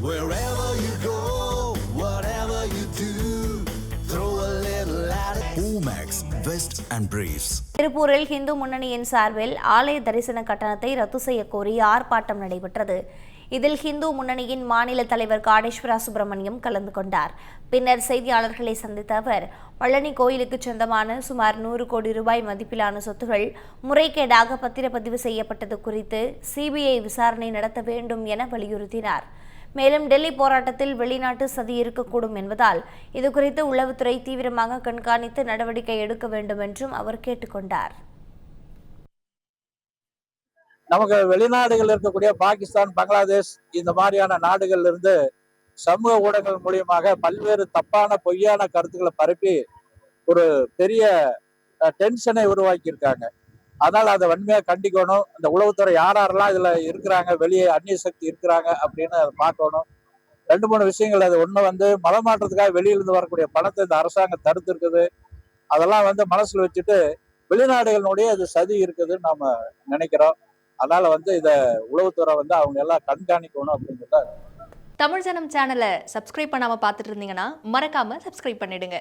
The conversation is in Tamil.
Wherever you go, whatever you do, throw a little at it. Omax, Vest and Briefs. திருப்பூரில் இந்து முன்னணியின் சார்பில் ஆலய தரிசன கட்டணத்தை ரத்து செய்ய கோரி ஆர்ப்பாட்டம் நடைபெற்றது. இதில் இந்து முன்னணியின் மாநில தலைவர் காடேஸ்வரா சுப்பிரமணியம் கலந்து கொண்டார். பின்னர் செய்தியாளர்களை சந்தித்த அவர், பழனி கோயிலுக்கு சொந்தமான சுமார் 100 கோடி ரூபாய் மதிப்பிலான சொத்துகள் முறைகேடாக பத்திரப்பதிவு செய்யப்பட்டது குறித்து சிபிஐ விசாரணை நடத்த வேண்டும் என வலியுறுத்தினார். மேலும் டெல்லி போராட்டத்தில் வெளிநாட்டு சதி இருக்கக்கூடும் என்பதால் இதுகுறித்து உளவுத்துறை தீவிரமாக கண்காணித்து நடவடிக்கை எடுக்க வேண்டும் என்றும் அவர் கேட்டுக்கொண்டார். நமக்கு வெளிநாடுகள் இருக்கக்கூடிய பாகிஸ்தான், பங்களாதேஷ் இந்த மாதிரியான நாடுகள்ல இருந்து சமூக ஊடகங்கள் மூலியமாக பல்வேறு தப்பான பொய்யான கருத்துக்களை பரப்பி ஒரு பெரிய டென்ஷனை உருவாக்கி இருக்காங்க. அதனால அதை வன்மையா கண்டிக்கணும். இந்த உளவுத்துறை யாரெல்லாம் இதுல இருக்கிறாங்க, வெளியே அந்நிய சக்தி இருக்கிறாங்க அப்படின்னு அதை பார்க்கணும். 2-3 விஷயங்கள். அது ஒண்ணு மதம் மாற்றத்துக்காக வெளியிலிருந்து வரக்கூடிய பணத்தை இந்த அரசாங்கம் தடுத்து இருக்குது. அதெல்லாம் மனசுல வச்சுட்டு வெளிநாடுகளுடைய அது சதி இருக்குதுன்னு நாம நினைக்கிறோம். அதனால இத உளவுத்துறை அவங்க எல்லாம் கண்காணிக்கணும் அப்படிங்கிறத. தமிழ் ஜனம் சேனலை சப்ஸ்கிரைப் பண்ணாம பார்த்துட்டு இருந்தீங்கன்னா மறக்காம சப்ஸ்கிரைப் பண்ணிடுங்க.